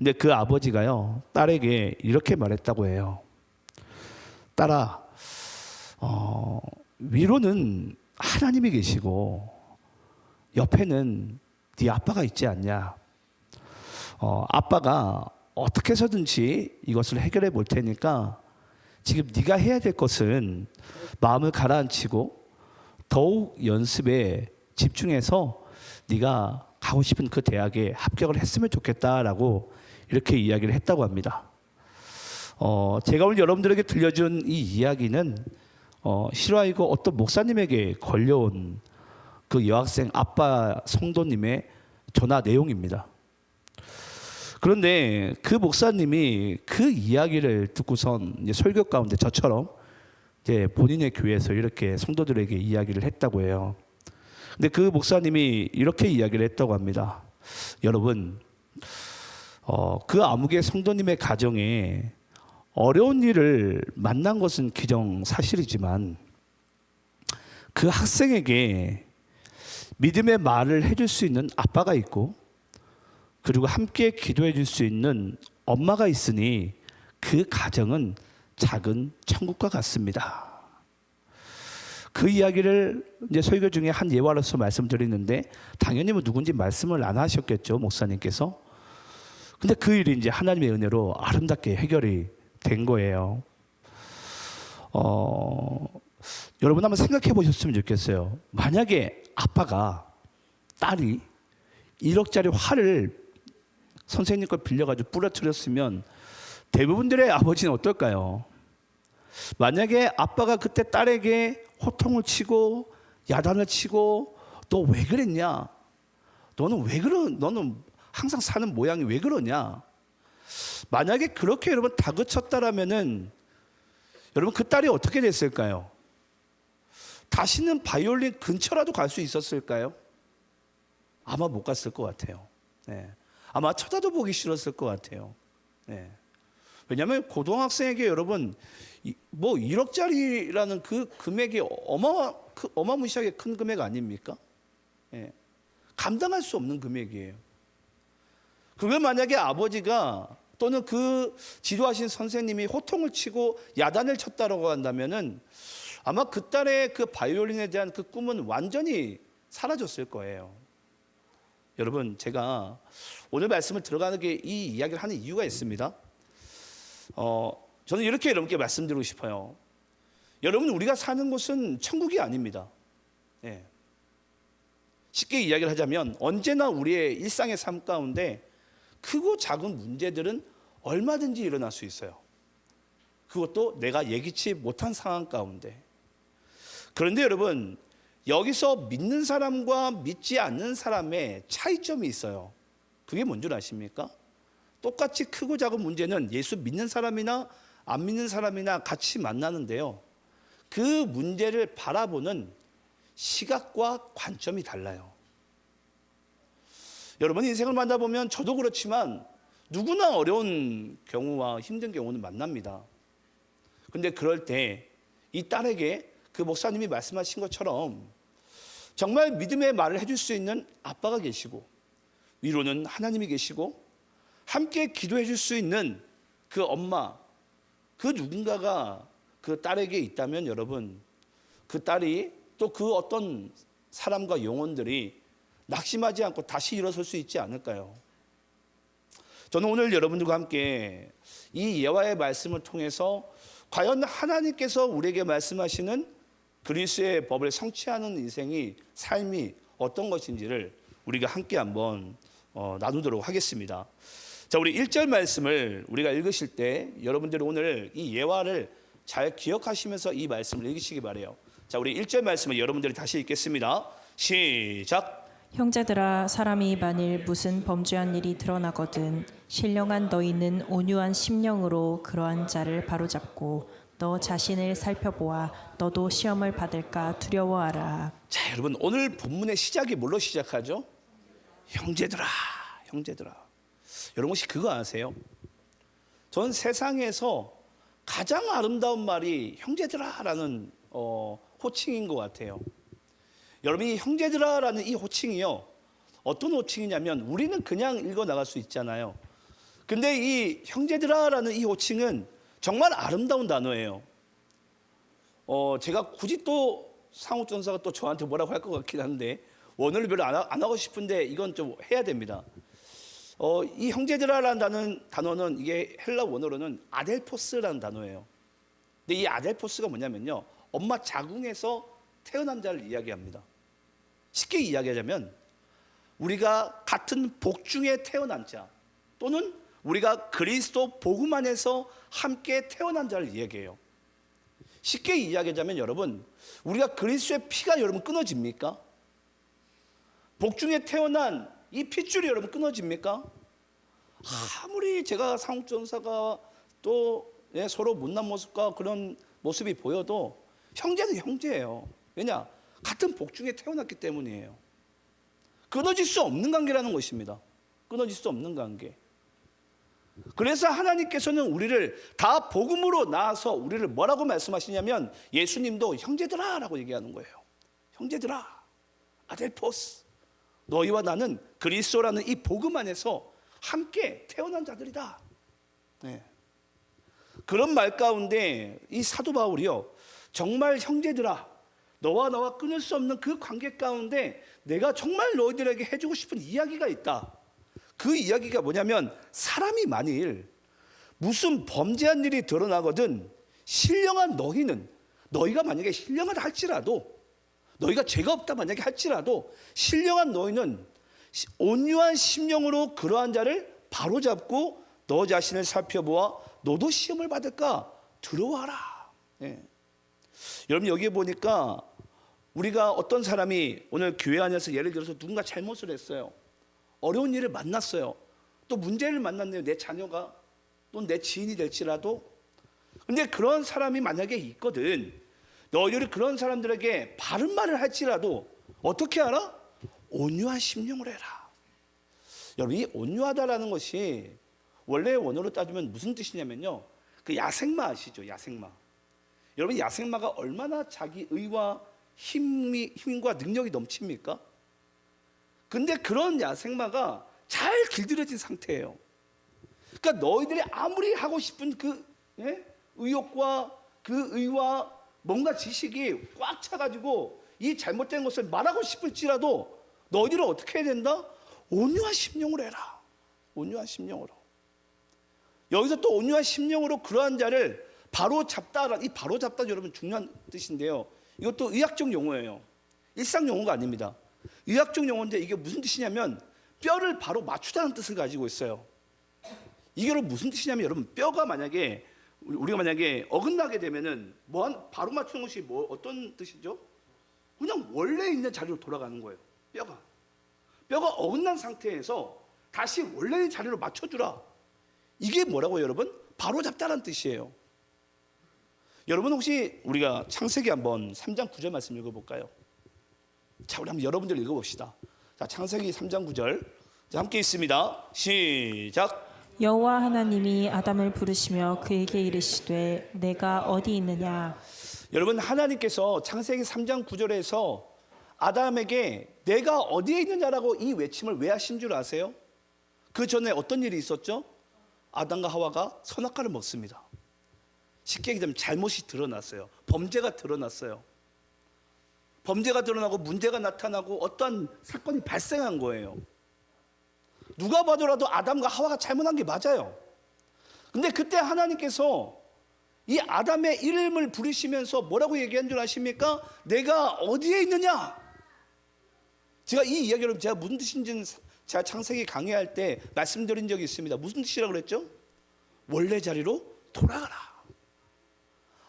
근데 그 아버지가요, 딸에게 이렇게 말했다고 해요. 딸아, 위로는 하나님이 계시고 옆에는 네 아빠가 있지 않냐. 아빠가 어떻게 해서든지 이것을 해결해 볼 테니까 지금 네가 해야 될 것은 마음을 가라앉히고 더욱 연습에 집중해서 네가 가고 싶은 그 대학에 합격을 했으면 좋겠다라고 이렇게 이야기를 했다고 합니다. 제가 오늘 여러분들에게 들려준 이 이야기는 실화이고 어떤 목사님에게 걸려온 그 여학생 아빠 성도님의 전화 내용입니다. 그런데 그 목사님이 그 이야기를 듣고선 이제 설교 가운데 저처럼 이제 본인의 교회에서 이렇게 성도들에게 이야기를 했다고 해요. 근데 그 목사님이 이렇게 이야기를 했다고 합니다. 여러분, 그 아무개 성도님의 가정에 어려운 일을 만난 것은 기정사실이지만 그 학생에게 믿음의 말을 해줄 수 있는 아빠가 있고 그리고 함께 기도해 줄 수 있는 엄마가 있으니 그 가정은 작은 천국과 같습니다. 그 이야기를 이제 설교 중에 한 예화로서 말씀드리는데 당연히 뭐 누군지 말씀을 안 하셨겠죠, 목사님께서. 근데 그 일이 이제 하나님의 은혜로 아름답게 해결이 된 거예요. 여러분 한번 생각해 보셨으면 좋겠어요. 만약에 아빠가 딸이 1억짜리 화를 선생님 걸 빌려가지고 부러뜨렸으면 대부분들의 아버지는 어떨까요? 만약에 아빠가 그때 딸에게 호통을 치고 야단을 치고 너 왜 그랬냐? 너는 항상 사는 모양이 왜 그러냐? 만약에 그렇게 여러분 다그쳤다라면은 여러분 그 딸이 어떻게 됐을까요? 다시는 바이올린 근처라도 갈 수 있었을까요? 아마 못 갔을 것 같아요. 네. 아마 쳐다도 보기 싫었을 것 같아요. 네. 왜냐하면 고등학생에게 여러분 뭐 1억짜리라는 그 금액이 어마무시하게 큰 금액 아닙니까? 네. 감당할 수 없는 금액이에요. 그걸 만약에 아버지가 또는 그 지도하신 선생님이 호통을 치고 야단을 쳤다라고 한다면은 아마 그 딸의 그 바이올린에 대한 그 꿈은 완전히 사라졌을 거예요. 여러분, 제가 오늘 말씀을 들어가는 게 이 이야기를 하는 이유가 있습니다. 저는 이렇게 여러분께 말씀드리고 싶어요. 여러분, 우리가 사는 곳은 천국이 아닙니다. 네. 쉽게 이야기를 하자면 언제나 우리의 일상의 삶 가운데 크고 작은 문제들은 얼마든지 일어날 수 있어요. 그것도 내가 예기치 못한 상황 가운데. 그런데 여러분, 여기서 믿는 사람과 믿지 않는 사람의 차이점이 있어요. 그게 뭔 줄 아십니까? 똑같이 크고 작은 문제는 예수 믿는 사람이나 안 믿는 사람이나 같이 만나는데요. 그 문제를 바라보는 시각과 관점이 달라요. 여러분 인생을 만나보면 저도 그렇지만 누구나 어려운 경우와 힘든 경우는 만납니다. 근데 그럴 때 이 딸에게 그 목사님이 말씀하신 것처럼 정말 믿음의 말을 해줄 수 있는 아빠가 계시고 위로는 하나님이 계시고 함께 기도해 줄 수 있는 그 엄마, 그 누군가가 그 딸에게 있다면 여러분 그 딸이 또 그 어떤 사람과 영혼들이 낙심하지 않고 다시 일어설 수 있지 않을까요? 저는 오늘 여러분들과 함께 이 예화의 말씀을 통해서 과연 하나님께서 우리에게 말씀하시는 그리스도의 법을 성취하는 인생이 삶이 어떤 것인지를 우리가 함께 한번 나누도록 하겠습니다. 자, 우리 1절 말씀을 우리가 읽으실 때 여러분들이 오늘 이 예화를 잘 기억하시면서 이 말씀을 읽으시기 바라요. 자, 우리 1절 말씀을 여러분들이 다시 읽겠습니다. 시작. 형제들아, 사람이 만일 무슨 범죄한 일이 드러나거든 신령한 너희는 온유한 심령으로 그러한 자를 바로잡고 너 자신을 살펴보아 너도 시험을 받을까 두려워하라. 자, 여러분 오늘 본문의 시작이 뭘로 시작하죠? 형제들아, 형제들아. 여러분 혹시 그거 아세요? 전 세상에서 가장 아름다운 말이 형제들아라는 호칭인 것 같아요. 여러분이 형제들아라는 이 호칭이요, 어떤 호칭이냐면 우리는 그냥 읽어 나갈 수 있잖아요. 근데 이 형제들아라는 이 호칭은 정말 아름다운 단어예요. 제가 굳이 또 상욱 전사가 또 저한테 뭐라고 할 것 같긴 한데 원어를 별로 안 하고 싶은데 이건 좀 해야 됩니다. 이 형제들아라는 단어는 이게 헬라 원어로는 아델포스라는 단어예요. 근데 이 아델포스가 뭐냐면요, 엄마 자궁에서 태어난 자를 이야기합니다. 쉽게 이야기하자면 우리가 같은 복중에 태어난 자, 또는 우리가 그리스도 복음 안에서 함께 태어난 자를 이야기해요. 쉽게 이야기하자면 여러분, 우리가 그리스도의 피가 여러분 끊어집니까? 복중에 태어난 이 핏줄이 여러분 끊어집니까? 아무리 제가 상욱 전사가 또 서로 못난 모습과 그런 모습이 보여도 형제는 형제예요. 왜냐? 같은 복중에 태어났기 때문이에요. 끊어질 수 없는 관계라는 것입니다. 끊어질 수 없는 관계. 그래서 하나님께서는 우리를 다 복음으로 낳아서 우리를 뭐라고 말씀하시냐면 예수님도 형제들아 라고 얘기하는 거예요. 형제들아, 아델포스, 너희와 나는 그리스도라는 이 복음 안에서 함께 태어난 자들이다. 네. 그런 말 가운데 이 사도 바울이요, 정말 형제들아, 너와 나와 끊을 수 없는 그 관계 가운데 내가 정말 너희들에게 해주고 싶은 이야기가 있다. 그 이야기가 뭐냐면, 사람이 만일 무슨 범죄한 일이 드러나거든 신령한 너희는, 너희가 만약에 신령하다 할지라도, 너희가 죄가 없다 만약에 할지라도 신령한 너희는 온유한 심령으로 그러한 자를 바로잡고 너 자신을 살펴보아 너도 시험을 받을까 두려워하라. 예. 여러분 여기에 보니까 우리가 어떤 사람이 오늘 교회 안에서 예를 들어서 누군가 잘못을 했어요. 어려운 일을 만났어요. 또 문제를 만났네요. 내 자녀가 또 내 지인이 될지라도. 근데 그런 사람이 만약에 있거든, 너희들이 그런 사람들에게 바른 말을 할지라도 어떻게 하라? 온유한 심령으로 해라. 여러분 이 온유하다라는 것이 원래 원어로 따지면 무슨 뜻이냐면요, 그 야생마 아시죠? 야생마. 여러분 야생마가 얼마나 자기 의와 힘과 능력이 넘칩니까? 근데 그런 야생마가 잘 길들여진 상태예요. 그러니까 너희들이 아무리 하고 싶은 그 의욕과 그 의와 뭔가 지식이 꽉 차가지고 이 잘못된 것을 말하고 싶을지라도 너희들은 어떻게 해야 된다? 온유한 심령으로 해라. 온유한 심령으로. 여기서 또 온유한 심령으로 그러한 자를 바로 잡다. 이 바로 잡다 여러분 중요한 뜻인데요, 이것도 의학적 용어예요. 일상 용어가 아닙니다. 의학적 용어인데 이게 무슨 뜻이냐면 뼈를 바로 맞추다는 뜻을 가지고 있어요. 이게 무슨 뜻이냐면 여러분, 뼈가 만약에 우리가 만약에 어긋나게 되면은 바로 맞추는 것이 어떤 뜻이죠? 그냥 원래 있는 자리로 돌아가는 거예요. 뼈가 어긋난 상태에서 다시 원래의 자리로 맞춰주라. 이게 뭐라고 여러분? 바로 잡다라는 뜻이에요. 여러분 혹시 우리가 창세기 한번 3장 9절 말씀 읽어볼까요? 자, 우리 한번 여러분들 읽어봅시다. 자, 창세기 3장 9절. 자, 함께 있습니다. 시작. 여호와 하나님이 아담을 부르시며 그에게 이르시되 내가 어디 있느냐. 여러분 하나님께서 창세기 3장 9절에서 아담에게 내가 어디에 있느냐라고 이 외침을 왜 하신 줄 아세요? 그 전에 어떤 일이 있었죠? 아담과 하와가 선악과를 먹습니다. 쉽게 얘기하면 잘못이 드러났어요. 범죄가 드러났어요. 범죄가 드러나고 문제가 나타나고 어떠한 사건이 발생한 거예요. 누가 봐도라도 아담과 하와가 잘못한 게 맞아요. 근데 그때 하나님께서 이 아담의 이름을 부르시면서 뭐라고 얘기한 줄 아십니까? 내가 어디에 있느냐? 제가 이 이야기를 제가 무슨 뜻인지는 제가 창세기 강의할 때 말씀드린 적이 있습니다. 무슨 뜻이라고 그랬죠? 원래 자리로 돌아가라.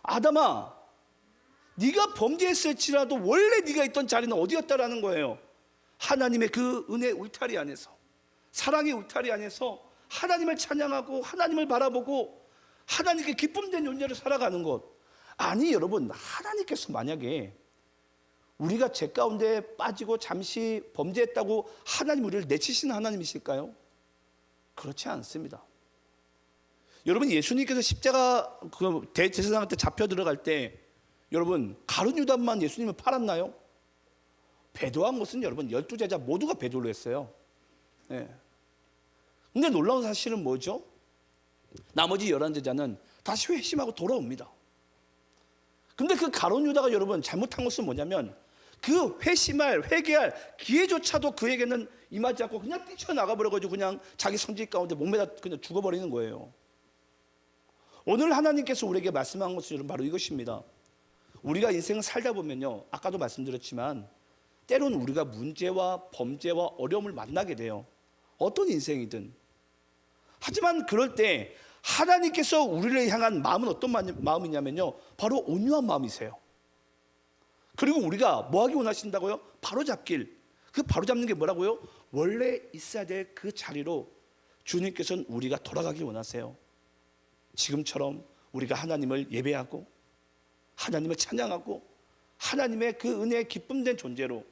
아담아, 네가 범죄했을지라도 원래 네가 있던 자리는 어디였다라는 거예요. 하나님의 그 은혜 울타리 안에서, 사랑의 울타리 안에서 하나님을 찬양하고 하나님을 바라보고 하나님께 기쁨된 존재를 살아가는 것. 아니 여러분, 하나님께서 만약에 우리가 죄 가운데 빠지고 잠시 범죄했다고 하나님 우리를 내치시는 하나님이실까요? 그렇지 않습니다. 여러분 예수님께서 십자가 그 대제사장한테 잡혀 들어갈 때 여러분 가룟 유다만 예수님을 팔았나요? 배도한 것은 여러분 12제자 모두가 배도를 했어요. 네. 근데 놀라운 사실은 뭐죠? 나머지 11제자는 다시 회심하고 돌아옵니다. 근데 그 가룟 유다가 여러분 잘못한 것은 뭐냐면 그 회심할 회개할 기회조차도 그에게는 임하지 않고 그냥 뛰쳐나가 버려가지고 그냥 자기 성질 가운데 목매다 그냥 죽어버리는 거예요. 오늘 하나님께서 우리에게 말씀한 것은 바로 이것입니다. 우리가 인생을 살다 보면요, 아까도 말씀드렸지만 때로는 우리가 문제와 범죄와 어려움을 만나게 돼요. 어떤 인생이든. 하지만 그럴 때 하나님께서 우리를 향한 마음은 어떤 마음이냐면요, 바로 온유한 마음이세요. 그리고 우리가 뭐 하기 원하신다고요? 바로잡길. 그 바로잡는 게 뭐라고요? 원래 있어야 될 그 자리로 주님께서는 우리가 돌아가기 원하세요. 지금처럼 우리가 하나님을 예배하고 하나님을 찬양하고 하나님의 그 은혜에 기쁨된 존재로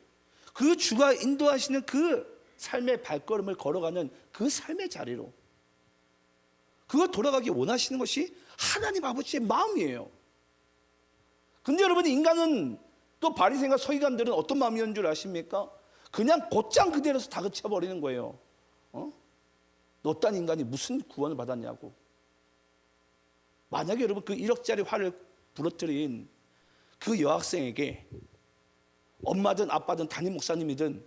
그 주가 인도하시는 그 삶의 발걸음을 걸어가는 그 삶의 자리로 그거 돌아가기 원하시는 것이 하나님 아버지의 마음이에요. 근데 여러분, 인간은 또 바리새인과 서기관들은 어떤 마음이었는 줄 아십니까? 그냥 곧장 그대로서 다그쳐 버리는 거예요. 너 딴 인간이 무슨 구원을 받았냐고. 만약에 여러분 그 1억짜리 화를 부러뜨린 그 여학생에게 엄마든 아빠든 담임 목사님이든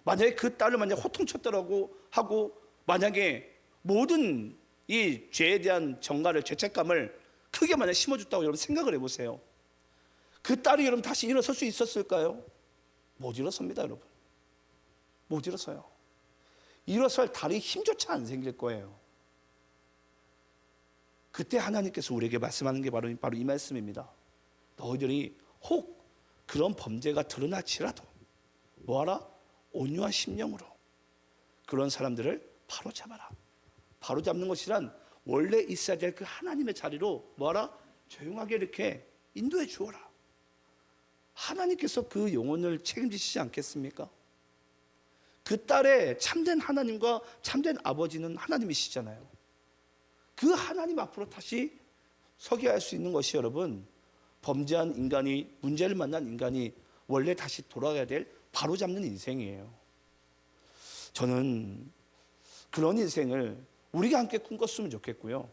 만약에 그 딸을 만약에 호통쳤다라고 하고 만약에 모든 이 죄에 대한 정가를 죄책감을 크게 만약 심어줬다고 여러분 생각을 해보세요. 그 딸이 여러분 다시 일어설 수 있었을까요? 못 일어섭니다, 여러분. 못 일어서요. 일어설 다리 힘조차 안 생길 거예요. 그때 하나님께서 우리에게 말씀하는 게 바로 이 말씀입니다. 너희들이 혹 그런 범죄가 드러날지라도 뭐하라? 온유한 심령으로 그런 사람들을 바로잡아라. 바로잡는 것이란 원래 있어야 될 그 하나님의 자리로 뭐하라? 조용하게 이렇게 인도해 주어라. 하나님께서 그 영혼을 책임지시지 않겠습니까? 그 딸의 참된 하나님과 참된 아버지는 하나님이시잖아요. 그 하나님 앞으로 다시 서게 할 수 있는 것이 여러분, 범죄한 인간이, 문제를 만난 인간이 원래 다시 돌아가야 될 바로잡는 인생이에요. 저는 그런 인생을 우리가 함께 꿈꿨으면 좋겠고요.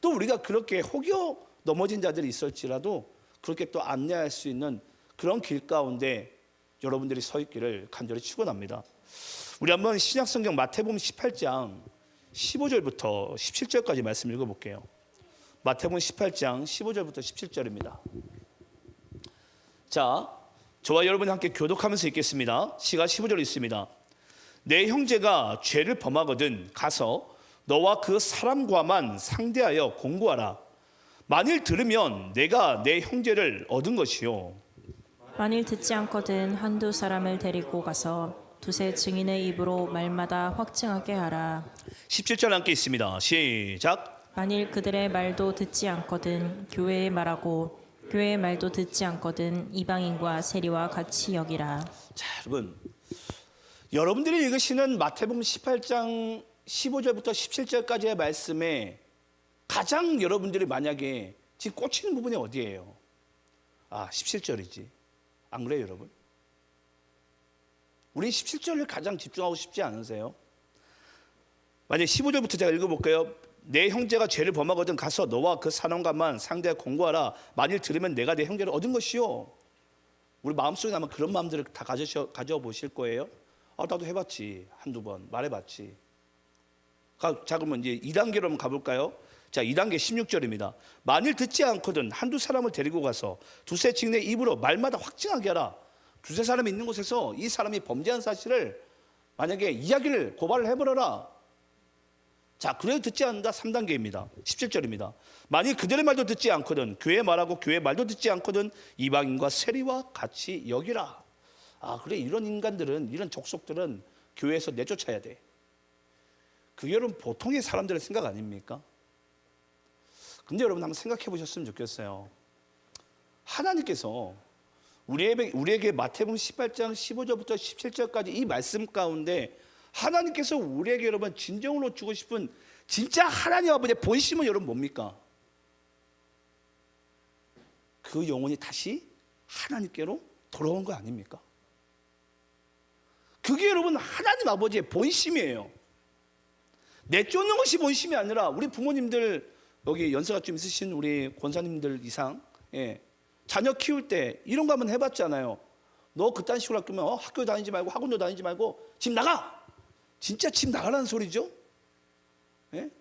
또 우리가 그렇게 혹여 넘어진 자들이 있을지라도 그렇게 또 안내할 수 있는 그런 길 가운데 여러분들이 서 있기를 간절히 축원합니다. 우리 한번 신약성경 마태복음 18장 15절부터 17절까지 말씀 읽어볼게요. 마태복음 18장 15절부터 17절입니다. 자, 저와 여러분이 함께 교독하면서 읽겠습니다. 시가 15절 있습니다. 내 형제가 죄를 범하거든 가서 너와 그 사람과만 상대하여 공고하라. 만일 들으면 내가 내 형제를 얻은 것이요. 만일 듣지 않거든 한두 사람을 데리고 가서 두세 증인의 입으로 말마다 확증하게 하라. 17절 함께 있습니다. 시작. 만일 그들의 말도 듣지 않거든 교회의 말하고 교회의 말도 듣지 않거든 이방인과 세리와 같이 여기라. 자, 여러분들이 읽으시는 마태복음 18장 15절부터 17절까지의 말씀에 가장 여러분들이 만약에 지금 꽂히는 부분이 어디예요? 17절이지. 안 그래요, 여러분? 우리 17절을 가장 집중하고 싶지 않으세요? 만약 15절부터 제가 읽어볼까요? 내 형제가 죄를 범하거든 가서 너와 그 사람과만 상대하여 공고하라. 만일 들으면 내가 내 형제를 얻은 것이요. 우리 마음속에 아마 그런 마음들을 다 가져보실 거예요. 나도 해봤지. 한두 번 말해봤지. 자, 그러면 이제 2단계로 한번 가볼까요? 자, 2단계 16절입니다. 만일 듣지 않거든 한두 사람을 데리고 가서 두세 증인의 입으로 말마다 확증하게 하라. 두세 사람이 있는 곳에서 이 사람이 범죄한 사실을 만약에 이야기를 고발을 해버려라. 자, 그래도 듣지 않는다. 3단계입니다. 17절입니다. 만일 그들의 말도 듣지 않거든 교회 말하고 교회 말도 듣지 않거든 이방인과 세리와 같이 여기라. 그래, 이런 인간들은, 이런 족속들은 교회에서 내쫓아야 돼. 그게 여러분 보통의 사람들의 생각 아닙니까? 근데 여러분 한번 생각해 보셨으면 좋겠어요. 하나님께서 우리에게 마태복음 18장 15절부터 17절까지 이 말씀 가운데 하나님께서 우리에게 여러분 진정으로 주고 싶은 진짜 하나님 아버지의 본심은 여러분 뭡니까? 그 영혼이 다시 하나님께로 돌아온 거 아닙니까? 그게 여러분 하나님 아버지의 본심이에요. 내쫓는 것이 본심이 아니라 우리 부모님들 여기 연세가 좀 있으신 우리 권사님들 이상 자녀 키울 때 이런 거 한번 해봤잖아요. 너 그딴 식으로 학교면 학교 다니지 말고 학원도 다니지 말고 집 나가. 진짜 집 나가라는 소리죠? 예?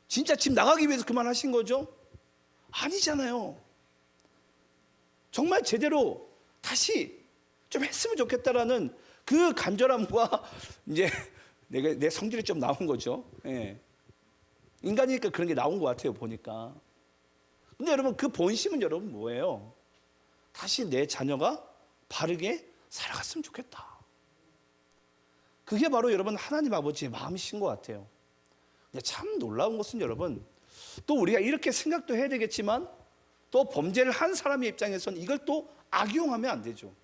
진짜 집 나가기 위해서 그만하신 거죠? 아니잖아요. 정말 제대로 다시 좀 했으면 좋겠다라는 그 간절함과 이제 내 성질이 좀 나온 거죠. 예. 인간이니까 그런 게 나온 것 같아요, 보니까. 근데 여러분, 그 본심은 여러분 뭐예요? 다시 내 자녀가 바르게 살아갔으면 좋겠다. 그게 바로 여러분 하나님 아버지의 마음이신 것 같아요. 근데 참 놀라운 것은 여러분, 또 우리가 이렇게 생각도 해야 되겠지만 또 범죄를 한 사람의 입장에서는 이걸 또 악용하면 안 되죠.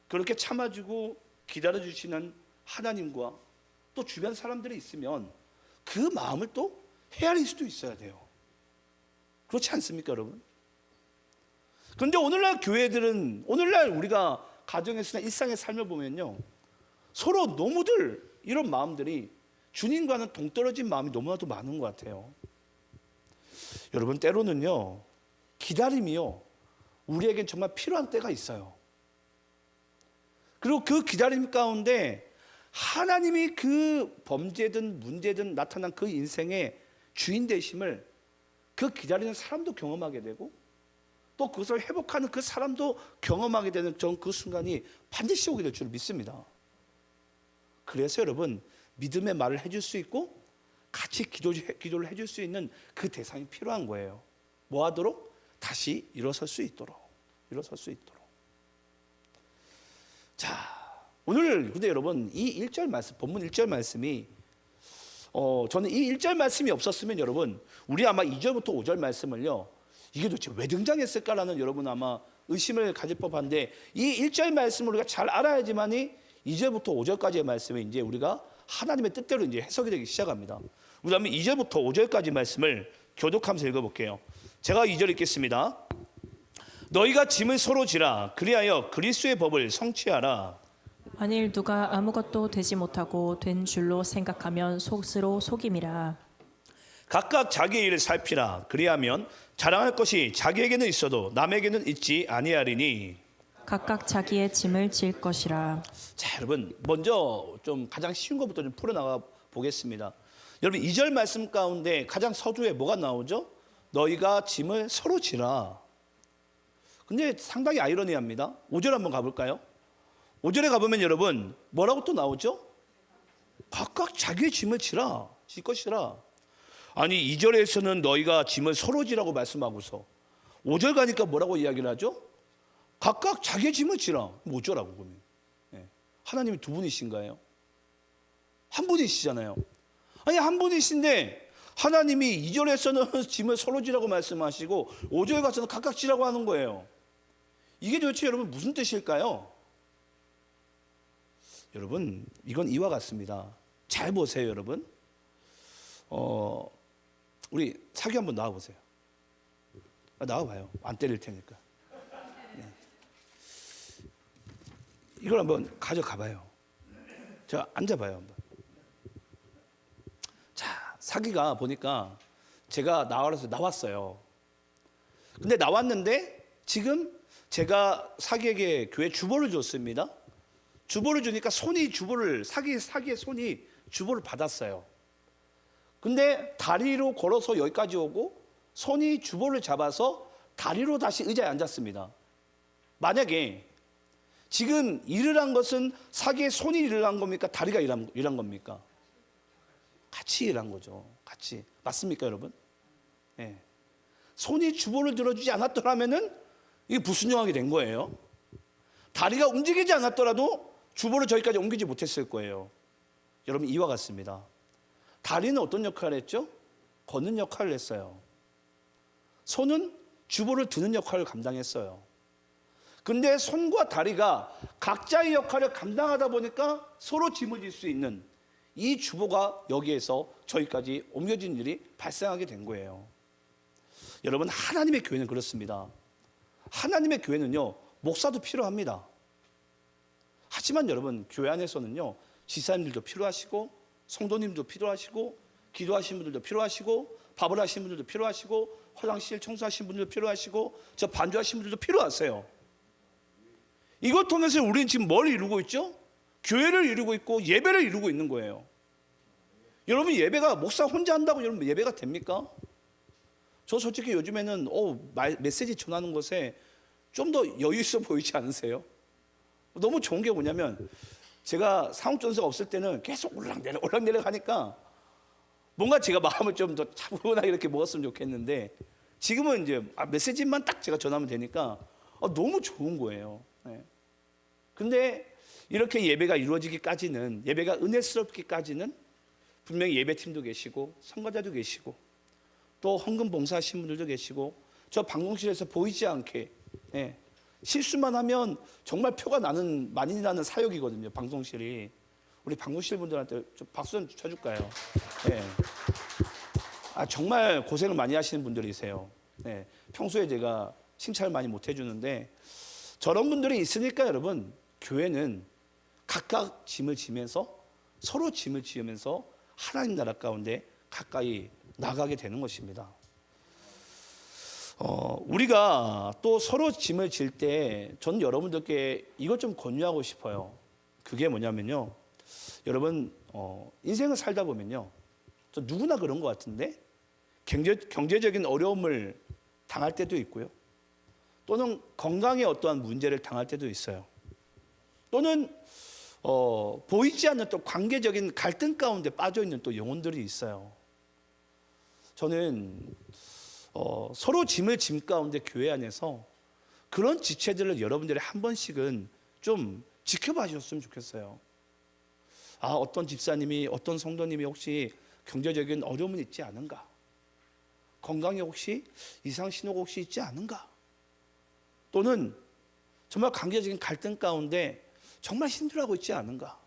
그렇게 참아주고 기다려주시는 하나님과 또 주변 사람들이 있으면 그 마음을 또 헤아릴 수도 있어야 돼요. 그렇지 않습니까, 여러분? 그런데 오늘날 교회들은, 오늘날 우리가 가정에서나 일상의 삶을 보면요, 서로 너무들 이런 마음들이 주님과는 동떨어진 마음이 너무나도 많은 것 같아요. 여러분, 때로는요, 기다림이요, 우리에겐 정말 필요한 때가 있어요. 그리고 그 기다림 가운데 하나님이 그 범죄든 문제든 나타난 그 인생의 주인 되심을 그 기다리는 사람도 경험하게 되고 또 그것을 회복하는 그 사람도 경험하게 되는 전 그 순간이 반드시 오게 될 줄 믿습니다. 그래서 여러분, 믿음의 말을 해줄 수 있고 같이 기도를 해줄 수 있는 그 대상이 필요한 거예요. 뭐 하도록? 다시 일어설 수 있도록. 자, 오늘 근데 여러분, 이 1절 말씀, 본문 1절 말씀이 저는 이 1절 말씀이 없었으면 여러분, 우리 아마 2절부터 5절 말씀을요, 이게 도대체 왜 등장했을까라는 여러분 아마 의심을 가질 법한데, 이 1절 말씀을 우리가 잘 알아야지만이 2절부터 5절까지의 말씀이 이제 우리가 하나님의 뜻대로 이제 해석이 되기 시작합니다. 우리 한번 2절부터 5절까지 말씀을 교독하면서 읽어볼게요. 제가 2절 읽겠습니다. 너희가 짐을 서로 지라. 그리하여 그리스도의 법을 성취하라. 만일 누가 아무것도 되지 못하고 된 줄로 생각하면 스스로 속임이라. 각각 자기의 일을 살피라. 그리하면 자랑할 것이 자기에게는 있어도 남에게는 있지 아니하리니. 각각 자기의 짐을 질 것이라. 자, 여러분, 먼저 좀 가장 쉬운 것부터 좀 풀어나가 보겠습니다. 여러분, 2절 말씀 가운데 가장 서두에 뭐가 나오죠? 너희가 짐을 서로 지라. 근데 상당히 아이러니합니다. 5절 한번 가볼까요? 5절에 가보면 여러분, 뭐라고 또 나오죠? 각각 자기의 짐을 질 것이라. 아니, 2절에서는 너희가 짐을 서로 지라고 말씀하고서 5절 가니까 뭐라고 이야기를 하죠? 각각 자기의 짐을 지라. 뭐 어쩌라고 그러면? 하나님이 두 분이신가요? 한 분이시잖아요. 아니, 한 분이신데 하나님이 2절에서는 짐을 서로 지라고 말씀하시고 5절에 가서는 각각 지라고 하는 거예요. 이게 도대체 여러분 무슨 뜻일까요? 여러분, 이건 이와 같습니다. 잘 보세요, 여러분. 우리 사귀 한번 나와보세요. 나와봐요. 안 때릴 테니까. 이걸 한번 가져가봐요. 자, 앉아봐요, 한번. 자, 사귀가 보니까 제가 나왔어요. 근데 나왔는데 지금 제가 사귀에게 교회 주보를 줬습니다. 주보를 주니까 사귀의 손이 주보를 받았어요. 근데 다리로 걸어서 여기까지 오고 손이 주보를 잡아서 다리로 다시 의자에 앉았습니다. 만약에 지금 일을 한 것은 사귀의 손이 일을 한 겁니까? 다리가 일한 겁니까? 같이 일한 거죠. 같이. 맞습니까, 여러분? 네. 손이 주보를 들어주지 않았더라면은 이게 불순종하게 된 거예요. 다리가 움직이지 않았더라도 주보를 저기까지 옮기지 못했을 거예요. 여러분, 이와 같습니다. 다리는 어떤 역할을 했죠? 걷는 역할을 했어요. 손은 주보를 드는 역할을 감당했어요. 근데 손과 다리가 각자의 역할을 감당하다 보니까 서로 짐을 질 수 있는 이 주보가 여기에서 저기까지 옮겨진 일이 발생하게 된 거예요. 여러분, 하나님의 교회는 그렇습니다. 하나님의 교회는요, 목사도 필요합니다. 하지만 여러분, 교회 안에서는요, 지사님들도 필요하시고 성도님도 필요하시고, 기도하시는 분들도 필요하시고, 밥을 하시는 분들도 필요하시고, 화장실 청소하시는 분들도 필요하시고, 저 반주하시는 분들도 필요하세요. 이것 통해서 우리는 지금 뭘 이루고 있죠? 교회를 이루고 있고 예배를 이루고 있는 거예요. 여러분, 예배가 목사 혼자 한다고 여러분 예배가 됩니까? 저 솔직히 요즘에는 메시지 전하는 것에 좀 더 여유 있어 보이지 않으세요? 너무 좋은 게 뭐냐면, 제가 상업전세가 없을 때는 계속 올락내려 하니까 뭔가 제가 마음을 좀 더 차분하게 이렇게 먹었으면 좋겠는데, 지금은 이제 메시지만 딱 제가 전하면 되니까 너무 좋은 거예요. 네. 근데 이렇게 예배가 이루어지기까지는, 예배가 은혜스럽기까지는 분명히 예배팀도 계시고 선거자도 계시고 또 헌금 봉사하시는 분들도 계시고, 저 방송실에서 보이지 않게 실수만 하면 정말 표가 많이 나는 사역이거든요. 방송실이. 우리 방송실 분들한테 좀 박수 좀 쳐줄까요? 정말 고생을 많이 하시는 분들이세요. 평소에 제가 칭찬을 많이 못 해주는데, 저런 분들이 있으니까 여러분, 교회는 각각 짐을 지면서, 서로 짐을 지으면서 하나님 나라 가운데 가까이 나가게 되는 것입니다. 우리가 또 서로 짐을 질 때 저는 여러분들께 이것 좀 권유하고 싶어요. 그게 뭐냐면요, 여러분, 인생을 살다 보면요, 저 누구나 그런 것 같은데 경제적인 어려움을 당할 때도 있고요, 또는 건강에 어떠한 문제를 당할 때도 있어요. 또는 보이지 않는 또 관계적인 갈등 가운데 빠져 있는 또 영혼들이 있어요. 저는 서로 짐을 짐 가운데 교회 안에서 그런 지체들을 여러분들이 한 번씩은 좀 지켜봐 주셨으면 좋겠어요. 어떤 집사님이, 어떤 성도님이 혹시 경제적인 어려움이 있지 않은가? 건강에 혹시 이상 신호가 혹시 있지 않은가? 또는 정말 관계적인 갈등 가운데 정말 힘들어하고 있지 않은가?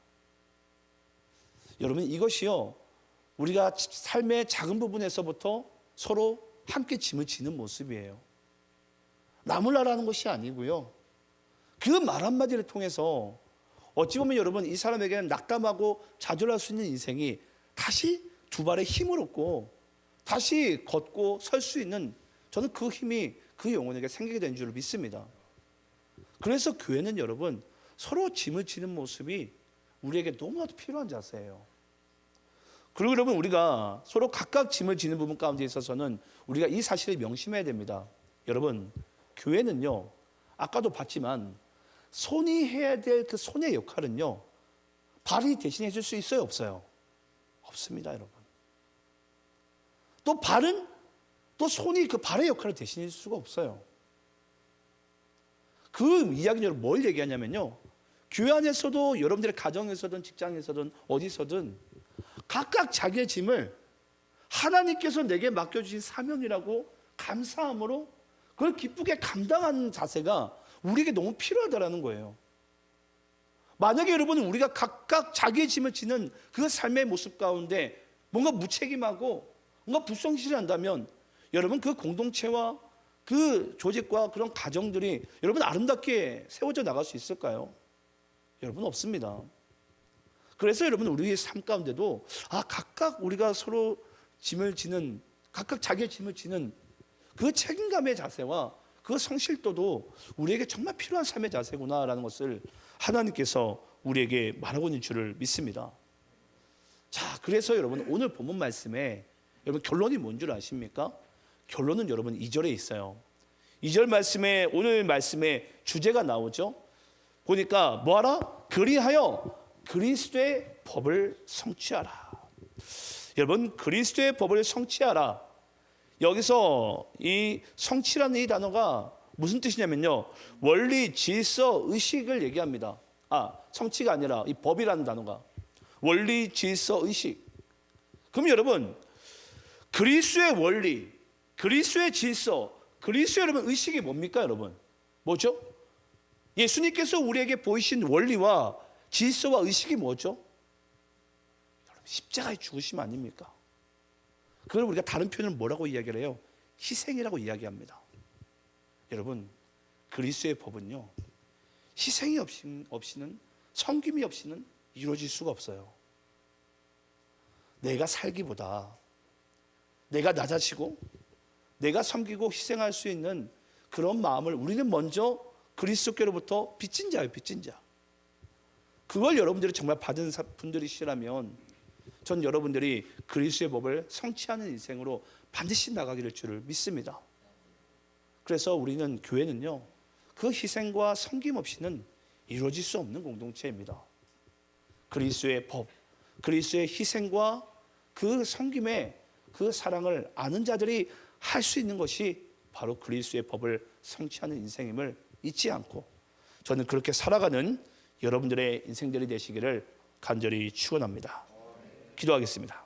여러분, 이것이요, 우리가 삶의 작은 부분에서부터 서로 함께 짐을 지는 모습이에요. 나무라라는 것이 아니고요, 그 말 한마디를 통해서 어찌 보면 여러분, 이 사람에게는 낙담하고 좌절할 수 있는 인생이 다시 두 발의 힘을 얻고 다시 걷고 설 수 있는, 저는 그 힘이 그 영혼에게 생기게 된 줄 믿습니다. 그래서 교회는 여러분, 서로 짐을 지는 모습이 우리에게 너무나도 필요한 자세예요. 그리고 여러분, 우리가 서로 각각 짐을 지는 부분 가운데 있어서는 우리가 이 사실을 명심해야 됩니다. 여러분, 교회는요, 아까도 봤지만 손이 해야 될 그 손의 역할은요, 발이 대신해 줄 수 있어요, 없어요? 없습니다, 여러분. 또 발은, 또 손이 그 발의 역할을 대신해 줄 수가 없어요. 그 이야기는 여러분 뭘 얘기하냐면요, 교회 안에서도 여러분들의 가정에서든 직장에서든 어디서든 각각 자기의 짐을 하나님께서 내게 맡겨주신 사명이라고 감사함으로 그걸 기쁘게 감당하는 자세가 우리에게 너무 필요하다라는 거예요. 만약에 여러분, 우리가 각각 자기의 짐을 지는 그 삶의 모습 가운데 뭔가 무책임하고 뭔가 불성실한다면, 여러분, 그 공동체와 그 조직과 그런 가정들이 여러분 아름답게 세워져 나갈 수 있을까요? 여러분, 없습니다. 그래서 여러분, 우리의 삶 가운데도 각각 우리가 서로 짐을 지는, 각각 자기의 짐을 지는 그 책임감의 자세와 그 성실도도 우리에게 정말 필요한 삶의 자세구나라는 것을 하나님께서 우리에게 말하고 있는 줄을 믿습니다. 자, 그래서 여러분, 오늘 본문 말씀에 여러분 결론이 뭔 줄 아십니까? 결론은 여러분 2절에 있어요. 2절 말씀에, 오늘 말씀에 주제가 나오죠. 보니까 뭐하라? 그리하여 그리스도의 법을 성취하라. 여러분, 그리스도의 법을 성취하라. 여기서 이 성취라는 이 단어가 무슨 뜻이냐면요, 원리, 질서, 의식을 얘기합니다. 성취가 아니라 이 법이라는 단어가 원리, 질서, 의식. 그럼 여러분, 그리스도의 원리, 그리스도의 질서, 그리스도의 여러분 의식이 뭡니까? 여러분, 뭐죠? 예수님께서 우리에게 보이신 원리와 질서와 의식이 뭐죠? 여러분, 십자가에 죽으심 아닙니까? 그걸 우리가 다른 표현을 뭐라고 이야기를 해요? 희생이라고 이야기합니다. 여러분, 그리스도의 법은요, 희생이 없이는, 섬김이 없이는 이루어질 수가 없어요. 내가 살기보다 내가 낮아지고 내가 섬기고 희생할 수 있는 그런 마음을 우리는 먼저 그리스도께로부터 빚진 자예요. 빚진 자. 그걸 여러분들이 정말 받은 분들이시라면 전 여러분들이 그리스도의 법을 성취하는 인생으로 반드시 나가기를 줄을 믿습니다. 그래서 우리는 교회는요, 그 희생과 섬김 없이는 이루어질 수 없는 공동체입니다. 그리스도의 법, 그리스도의 희생과 그 섬김의 그 사랑을 아는 자들이 할 수 있는 것이 바로 그리스도의 법을 성취하는 인생임을 잊지 않고 저는 그렇게 살아가는 여러분들의 인생들이 되시기를 간절히 축원합니다. 기도하겠습니다.